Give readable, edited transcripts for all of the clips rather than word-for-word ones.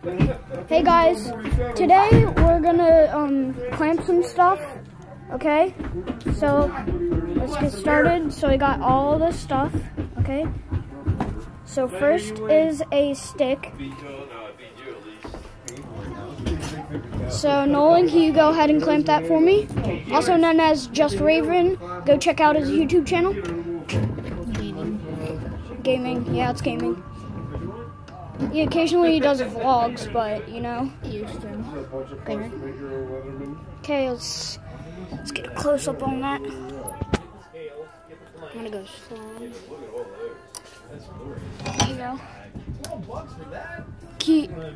Hey guys, today we're gonna clamp some stuff. Okay, so let's get started. So we got all this stuff. Okay, so first is a stick. So Nolan, can you go ahead and clamp that for me? Also known as Just Raven. Go check out his YouTube channel. Gaming, yeah, it's gaming. He occasionally does vlogs, but you know. Okay, let's get a close up on that. I'm gonna go slow. There you go.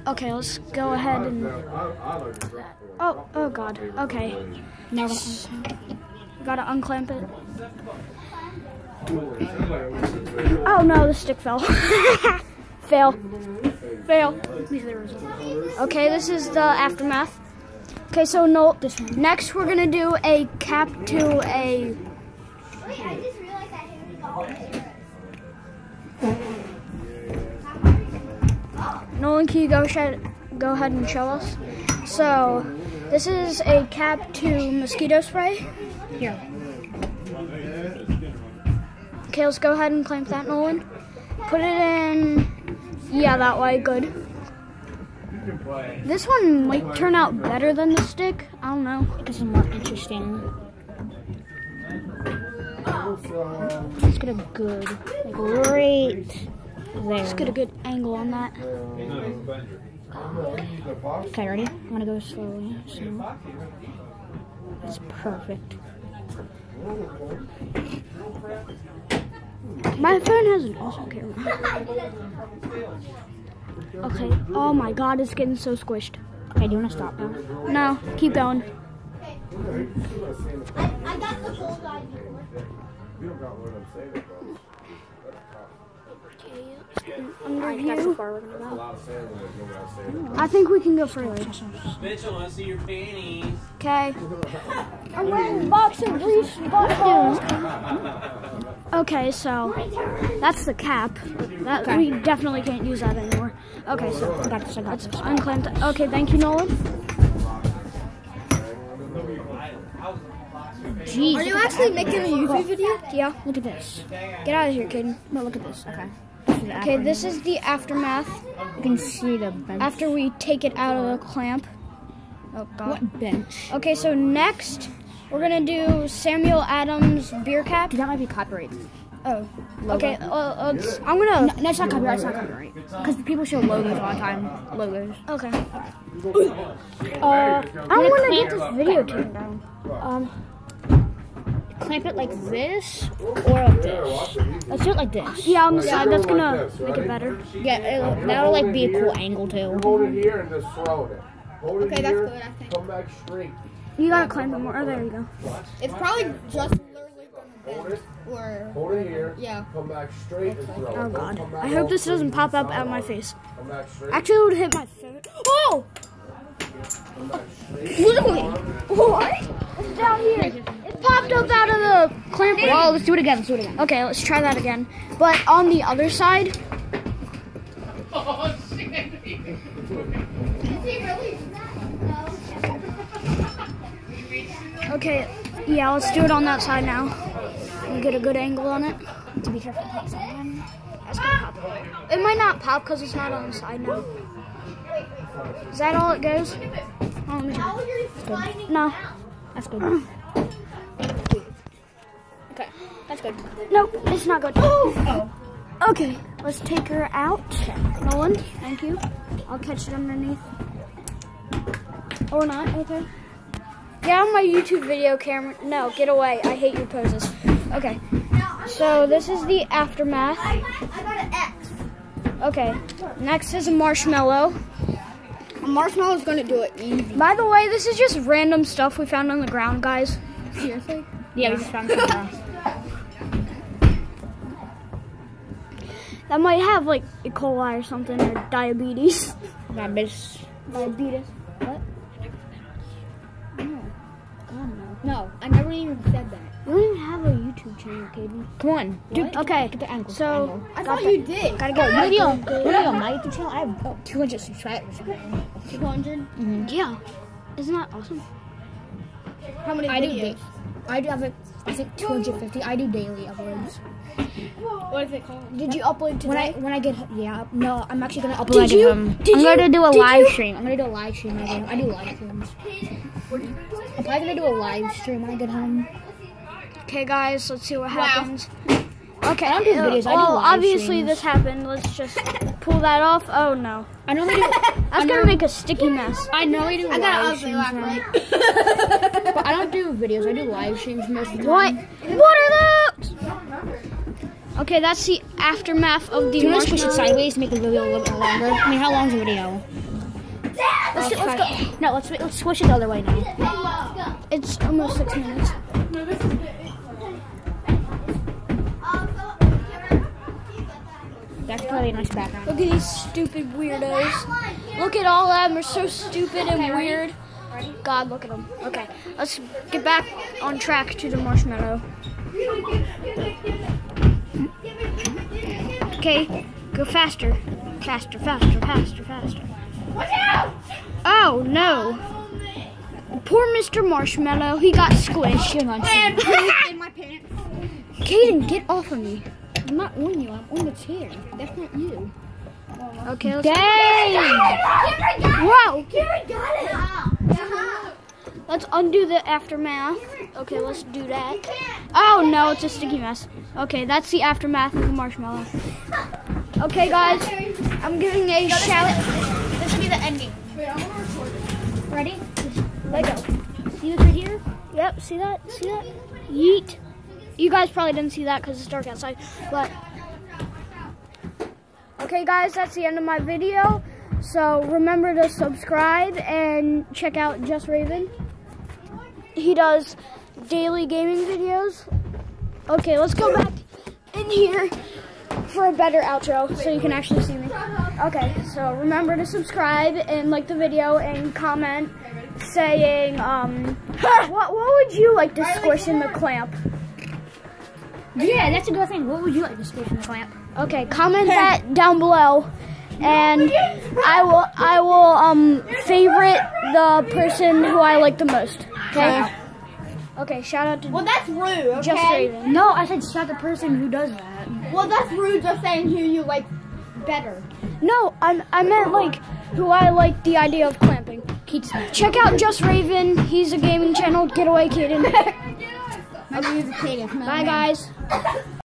Okay, let's go ahead and. Oh God. Okay. Never. Gotta unclamp it. Oh no, the stick fell. Fail. Okay, this is the aftermath. Okay, so no. Next, we're gonna do a cap to a. Nolan, can you go ahead and show us? So, this is a cap to mosquito spray. Here. Okay, let's go ahead and clamp that, Nolan. Put it in. Yeah, that way, good. This one might turn out better than the stick. I don't know. It's more interesting. Let's get a good, right there. Let's get a good angle on that. Okay, ready? I'm gonna go slowly. So that's perfect. My phone has an awesome camera. Okay. Oh my God, it's getting so squished. Okay, do you want to stop now? No, keep going. I got the whole guy I think we can go further. Mitchell, I see your panties. Okay. I'm wearing boxing briefs. Okay, so that's the cap. That we definitely can't use that anymore. Okay, so let's unclamp that. Okay, thank you, Nolan. Jeez. Are you actually making a YouTube video? Yeah. Look at this. Get out of here, kid. No, look at this. Okay. Okay, this is the aftermath. You can see the bench. After we take it out of the clamp. Oh God. What bench? Okay, so next we're gonna do Samuel Adams beer cap. Dude, that might be copyrighted. Oh. Logo. Okay. I'm gonna. No, it's not copyright. It's not copyright. Because people show logos all the time. Logos. Okay. I want to get this video taken down. Clamp it like this or like this. Let's do it like this. Yeah, on the side. That's gonna make it better. Yeah, that'll like be a cool angle too. Hold it here and just throw it. Hold it okay, here, that's good, I think. Come back straight. You gotta clamp it more. Oh, there you go. It's probably just literally gonna bend. Hold it here. Yeah. Come back straight and throw it. Oh God. I hope this doesn't pop up out of my face. Come back straight. Actually, it would hit my phone. Oh! Literally. What? It's down here. It popped up out of the clamp. Well, let's do it again. Let's do it again. Okay, let's try that again. But on the other side. Oh, shit. Is he really Okay, yeah, let's do it on that side now. We'll get a good angle on it. To be careful. That's gonna pop. It might not pop because it's not on the side now. Is that all it goes? Oh, let me check. No. That's good. Okay, that's good. Nope, it's not good. Oh. Okay, let's take her out. Nolan, thank you. I'll catch it underneath. Or not, okay. Get on my YouTube video camera. No, get away. I hate your poses. Okay, so this is the aftermath. I got an X. Okay, next is a marshmallow. A marshmallow's gonna do it easy. By the way, this is just random stuff we found on the ground, guys. Seriously? Yeah, we just found it. That might have like E. coli or something, or diabetes. Diabetes. What? No. God, no. No, I never even said that. You don't even have a YouTube YouTube channel, Caden. Come on. Dude, Okay. Get the angle. So, I thought you did. gotta go. What are on my YouTube channel? I have 200 subscribers. 200? Yeah. Isn't that awesome? How many I do. videos? I do have, I think 250. I do daily uploads. What is it called? Did you upload today? When I get no, I'm actually gonna upload. Did you- I'm did gonna you- do a did live you- stream. I'm gonna do a live stream. I do live streams. I'm probably gonna do a live stream when I get home. Okay, guys, let's see what happens. Okay, I don't do videos, I do well, live obviously streams. this happened. Let's just pull that off. Oh no, I normally do. that's gonna make a sticky mess. I normally do I got live ugly streams, last now. night. But I don't do videos. I do live streams most of the What? time. What are those? Okay, that's the aftermath of the Do you want to switch it marshmallow. sideways to make the video a little bit longer? I mean, how long is the video? Let's go. No, let's switch it the other way now. It's almost 6 minutes. That's probably a nice background. Look at these stupid weirdos. Look at all of them. They're so stupid and weird. God, look at them. Okay, let's get back on track to the marshmallow. Okay, go faster. Faster, faster, faster, faster. Oh, no. Poor Mr. Marshmallow. He got squished. Hang on. And poop in my pants. Caden, get off of me. I'm not on you. I'm on the chair. That's not you. Okay, let's... Dang! Whoa! Karen got it. Let's undo the aftermath. Okay, let's do that. Oh no, it's a sticky mess. Okay, that's the aftermath of the marshmallow. Okay, guys, I'm giving a shout. This should be the ending. Ready? Let go. See this right here? Yep, see that? See that? Yeet. You guys probably didn't see that because it's dark outside, but... Okay, guys, that's the end of my video. So remember to subscribe and check out Just Raven. He does daily gaming videos. Okay, let's go back in here for a better outro so you can actually see me. Okay, so remember to subscribe and like the video and comment saying, what would you like to squish in the clamp? Yeah, that's a good thing. What would you like to squish in the clamp? Okay, comment that down below, and I will favorite the person who I like the most. Okay. Okay. Shout out to Well, that's rude, okay? Just Raven. No, I said shout the person who does that. Well, that's rude just saying who you like better. No, I meant like who I like the idea of clamping. Check out Just Raven. He's a gaming channel. Get away, Caden. My name is Kaden. Bye, guys.